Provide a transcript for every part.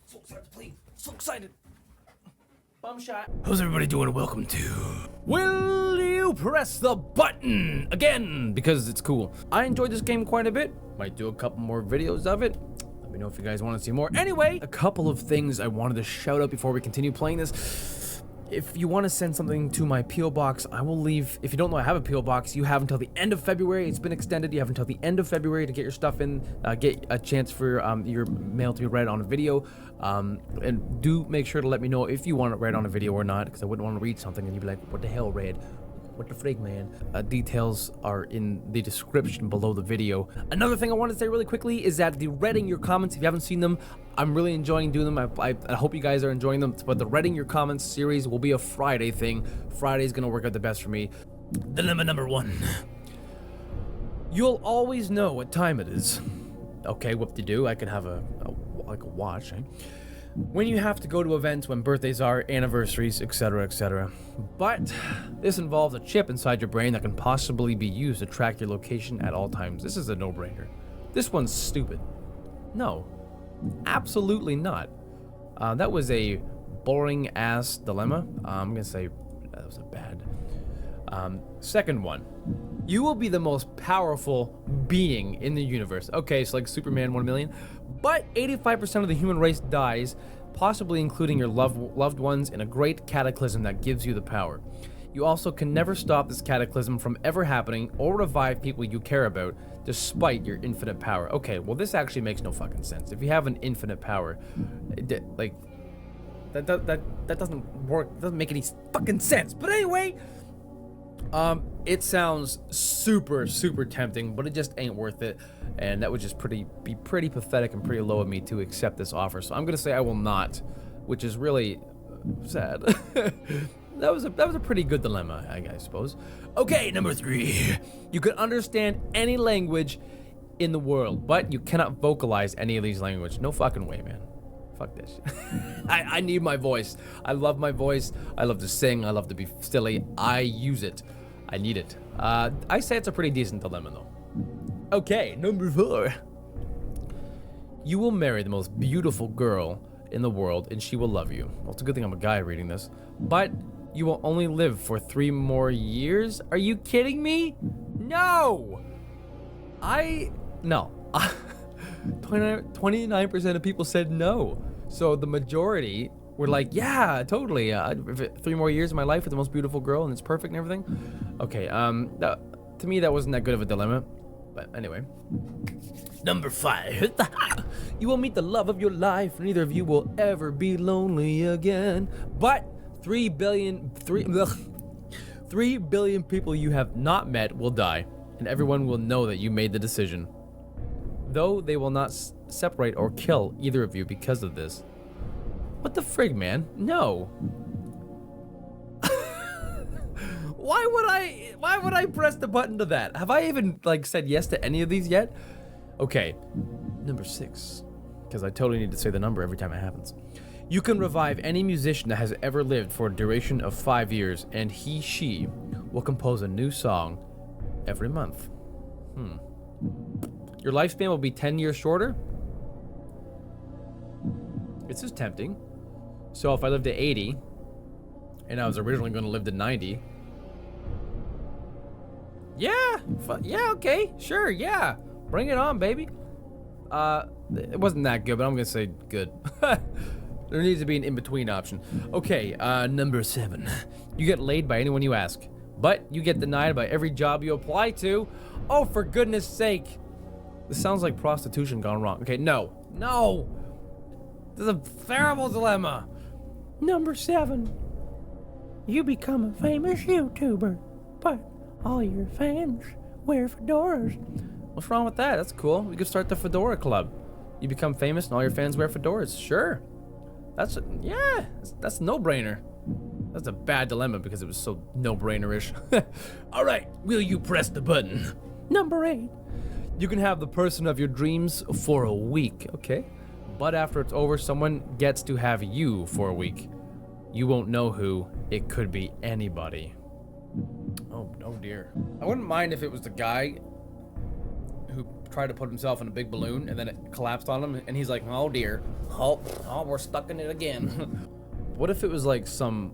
So excited to play. So excited. Bum shot. How's everybody doing? Welcome to Will You Press the Button? Again, because it's cool. I enjoyed this game quite a bit. Might do a couple more videos of it. Let me know if you guys want to see more. Anyway, a couple of things I wanted to shout out before we continue playing this. If you want to send something to my P.O. box, I will leave. If you don't know I have a P.O. box, you have until the end of February. It's been extended. You have until the end of February to get your stuff in, get a chance for your mail to be read on a video. And do make sure to let me know if you want it read on a video or not, because I wouldn't want to read something and you'd be like, what the hell, Red? What the frig, man? Details are in the description below the video. Another thing I want to say really quickly is that the reading your comments, if you haven't seen them, I'm really enjoying doing them. I hope you guys are enjoying them, but the reading your comments series will be a Friday thing. Friday's gonna work out the best for me. Dilemma number 1. You'll always know what time it is. Okay, whoop-de-doo, I can have a watch, eh? When you have to go to events, when birthdays are, anniversaries, etc., etc. But this involves a chip inside your brain that can possibly be used to track your location at all times. This is a no-brainer. This one's stupid. No, absolutely not. That was a boring-ass dilemma. I'm gonna say that was a bad. Second one. You will be the most powerful being in the universe. Okay, so like Superman 1 million. But 85% of the human race dies, possibly including your loved ones, in a great cataclysm that gives you the power. You also can never stop this cataclysm from ever happening or revive people you care about, despite your infinite power. Okay, well this actually makes no fucking sense. If you have an infinite power, like that doesn't work. Doesn't make any fucking sense. But anyway. It sounds super tempting, but it just ain't worth it, and that would just be pretty pathetic and pretty low of me to accept this offer. So I'm gonna say I will not, which is really sad. that was a pretty good dilemma, I suppose. Okay, number 3. You can understand any language in the world, but you cannot vocalize any of these languages. No fucking way, man. Fuck this. I need my voice. I love my voice. I love to sing. I love to be silly. I use it. I need it. I say it's a pretty decent dilemma, though. Okay, number 4. You will marry the most beautiful girl in the world, and she will love you. Well, it's a good thing I'm a guy reading this. But you will only live for 3 more years? Are you kidding me? No! No. 29% of people said no. So the majority were like, yeah, totally. 3 more years of my life with the most beautiful girl and it's perfect and everything. Okay, to me that wasn't that good of a dilemma. But anyway. Number 5. You will meet the love of your life. Neither of you will ever be lonely again. But 3 billion people you have not met will die. And everyone will know that you made the decision. Though they will not separate or kill either of you because of this. What the frig, man? No. Why would I press the button to that? Have I even said yes to any of these yet? Okay, number 6, because I totally need to say the number every time it happens. You can revive any musician that has ever lived for a duration of 5 years, and she will compose a new song every month. Your lifespan will be 10 years shorter? This is tempting. So if I lived to 80, and I was originally going to live to 90, yeah, okay, sure, yeah, bring it on, baby. It wasn't that good, but I'm going to say good. There needs to be an in-between option. Okay, number 7. You get laid by anyone you ask, but you get denied by every job you apply to. Oh, for goodness sake. This sounds like prostitution gone wrong. Okay, no. This is a terrible dilemma. Number 7. You become a famous YouTuber, but all your fans wear fedoras. What's wrong with that? That's cool. We could start the Fedora Club. You become famous and all your fans wear fedoras. Sure. That's no-brainer. That's a bad dilemma because it was so no-brainer-ish. All right, will you press the button? Number 8. You can have the person of your dreams for a week, okay? But after it's over, someone gets to have you for a week. You won't know who. It could be anybody. Oh dear. I wouldn't mind if it was the guy who tried to put himself in a big balloon, and then it collapsed on him, and he's like, oh dear, oh, we're stuck in it again. What if it was like some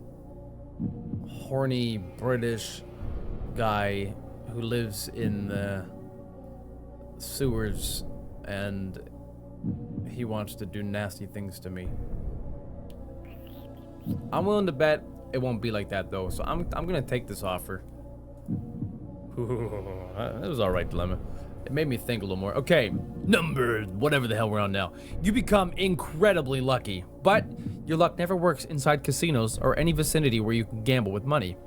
horny British guy who lives in the sewers and he wants to do nasty things to me? I'm willing to bet it won't be like that though, so I'm gonna take this offer. That was alright dilemma. It made me think a little more. Okay, number whatever the hell we're on now. You become incredibly lucky, but your luck never works inside casinos or any vicinity where you can gamble with money.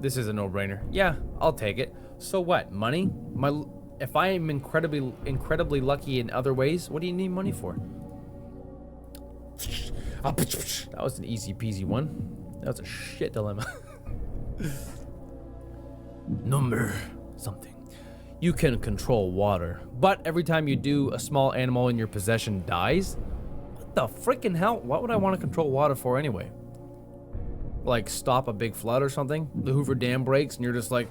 This is a no-brainer. Yeah, I'll take it. So what? Money? If I am incredibly lucky in other ways, what do you need money for? That was an easy peasy one. That was a shit dilemma. Number something. You can control water, but every time you do, a small animal in your possession dies? What the freaking hell? What would I want to control water for anyway? Like stop a big flood or something? The Hoover Dam breaks and you're just like...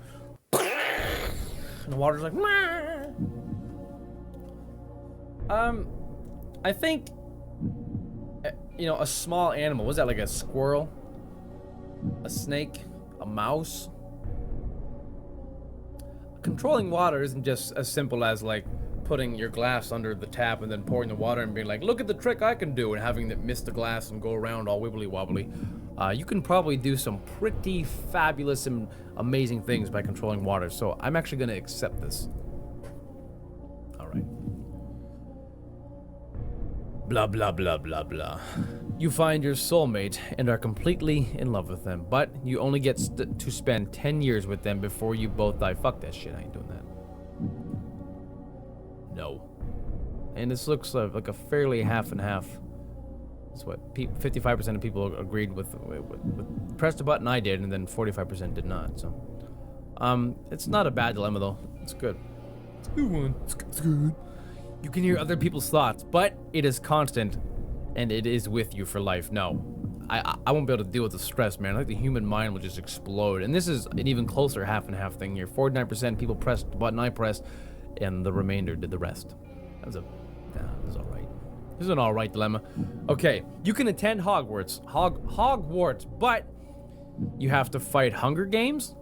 and the water's like... I think... you know, a small animal. Was that like a squirrel? A snake? A mouse? Controlling water isn't just as simple as like putting your glass under the tap and then pouring the water and being like, look at the trick I can do, and having it miss the glass and go around all wibbly wobbly. You can probably do some pretty fabulous and amazing things by controlling water, so I'm actually going to accept this. Alright. Blah, blah, blah, blah, blah. You find your soulmate and are completely in love with them, but you only get to spend 10 years with them before you both die. Fuck that shit, I ain't doing that. No. And this looks like a fairly half and half. That's what 55% of people agreed with. Press the button I did, and then 45% did not. So, it's not a bad dilemma though. It's good. It's a good one. It's good. You can hear other people's thoughts, but it is constant, and it is with you for life. No, I won't be able to deal with the stress, man. I think the human mind will just explode. And this is an even closer half and half thing here. 49% people pressed the button I pressed, and the remainder did the rest. That was all right. This is an all right dilemma. Okay, you can attend Hogwarts, but you have to fight Hunger Games.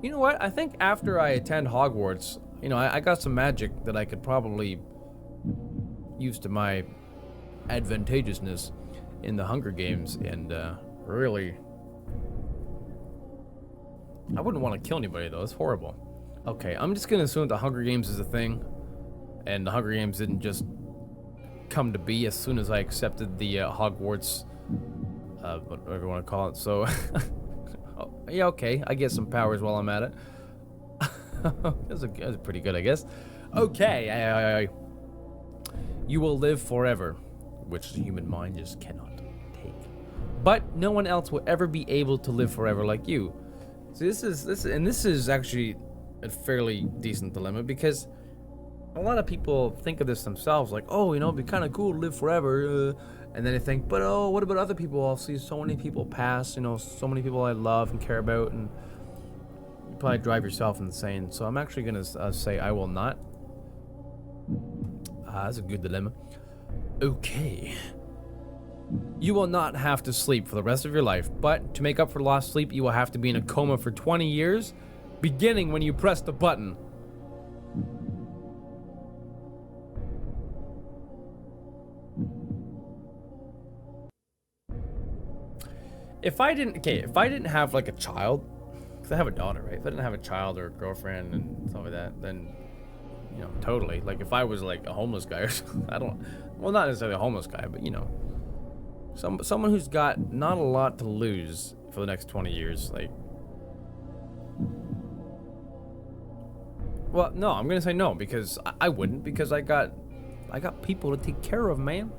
You know what? I think after I attend Hogwarts, you know, I got some magic that I could probably use to my advantageousness in the Hunger Games, and really, I wouldn't want to kill anybody though. It's horrible. Okay, I'm just gonna assume the Hunger Games is a thing, and the Hunger Games didn't just come to be as soon as I accepted the Hogwarts, whatever you want to call it. So, oh, yeah, okay, I get some powers while I'm at it. That's pretty good, I guess. Okay, you will live forever, which the human mind just cannot take. But no one else will ever be able to live forever like you. So this is actually a fairly decent dilemma, because a lot of people think of this themselves, like, oh, you know, it'd be kind of cool to live forever, and then they think, but oh, what about other people? I'll see so many people pass, you know, so many people I love and care about, and you probably drive yourself insane. So I'm actually gonna say I will not. That's a good dilemma. Okay. You will not have to sleep for the rest of your life, but to make up for lost sleep, you will have to be in a coma for 20 years, beginning when you press the button. If I didn't have like a child, because I have a daughter, right? If I didn't have a child or a girlfriend and stuff like that, then, you know, totally. Like if I was like a homeless guy or something, well, not necessarily a homeless guy, but you know, someone who's got not a lot to lose for the next 20 years, like. Well, no, I'm gonna say no, because I wouldn't, because I got people to take care of, man.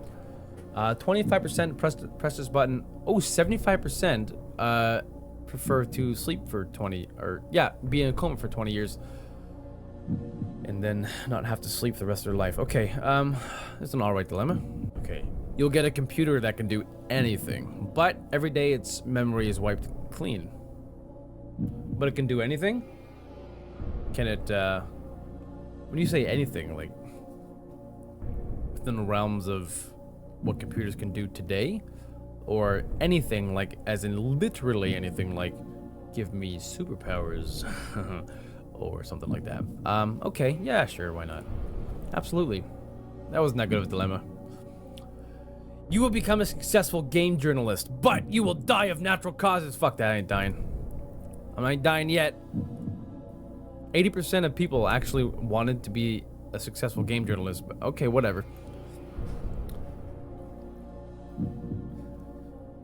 25% press this button. Oh, 75% prefer to sleep for 20, or yeah, be in a coma for 20 years, and then not have to sleep the rest of their life. Okay, it's an alright dilemma. Okay, you'll get a computer that can do anything, but every day its memory is wiped clean. But it can do anything? Can it when you say anything, like within the realms of what computers can do today, or anything like, as in literally anything, like give me superpowers or something like that. Okay, yeah, sure, why not? Absolutely. That wasn't that good of a dilemma. You will become a successful game journalist, but you will die of natural causes. Fuck that, I ain't dying. I ain't dying yet. 80% of people actually wanted to be a successful game journalist, but okay, whatever.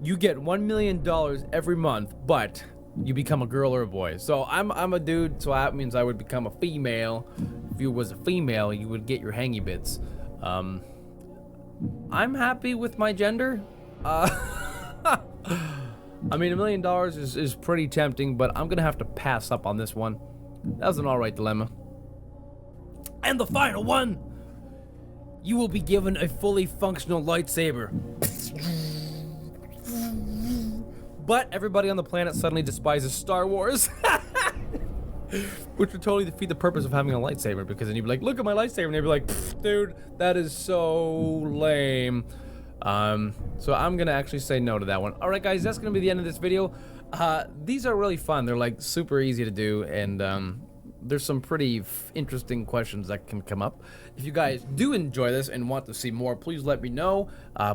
You get $1 million every month, but you become a girl or a boy. So I'm a dude, so that means I would become a female. If you was a female, you would get your hangy bits. I'm happy with my gender. I mean, $1 million is pretty tempting, but I'm gonna have to pass up on this one. That was an alright dilemma. And the final one! You will be given a fully functional lightsaber. But everybody on the planet suddenly despises Star Wars. Which would totally defeat the purpose of having a lightsaber, because then you'd be like, look at my lightsaber, and they'd be like, dude, that is so lame. So I'm gonna actually say no to that one. Alright guys, that's gonna be the end of this video. These are really fun. They're like super easy to do, and there's some pretty interesting questions that can come up. If you guys do enjoy this and want to see more, please let me know.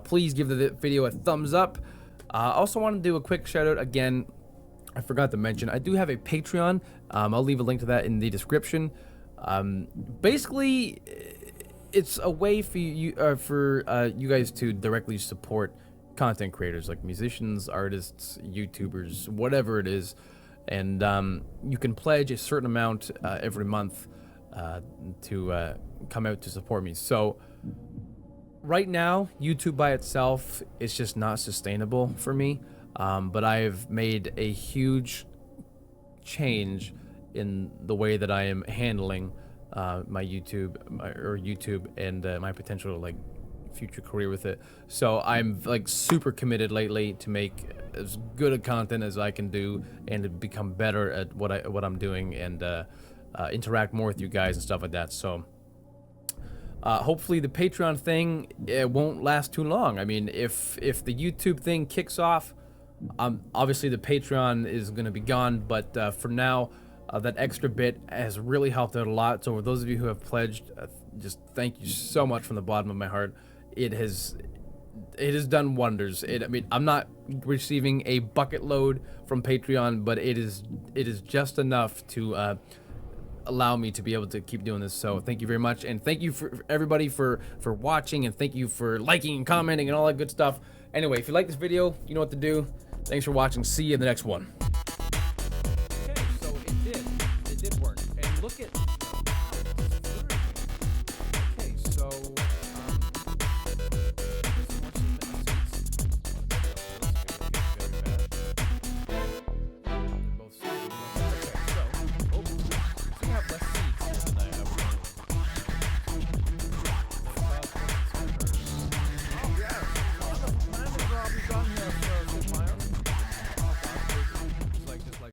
Please give the video a thumbs up. Also want to do a quick shout out again. I forgot to mention, I do have a Patreon. I'll leave a link to that in the description. Basically, it's a way for you guys to directly support content creators like musicians, artists, YouTubers, whatever it is. And you can pledge a certain amount every month to come out to support me. So right now, YouTube by itself is just not sustainable for me. But I've made a huge change in the way that I am handling my YouTube and my potential like future career with it. So I'm like super committed lately to make as good a content as I can do and to become better at what I'm doing and interact more with you guys and stuff like that. So hopefully the Patreon thing, it won't last too long. I mean, if the YouTube thing kicks off, obviously the Patreon is going to be gone, but for now, that extra bit has really helped out a lot. So for those of you who have pledged, just thank you so much from the bottom of my heart. It has done wonders. I mean, I'm not receiving a bucket load from Patreon, but it is just enough to allow me to be able to keep doing this. So thank you very much, and thank you for everybody for watching, and thank you for liking and commenting and all that good stuff. Anyway, if you like this video, you know what to do. Thanks for watching. See you in the next one. Okay, so it did work. And look at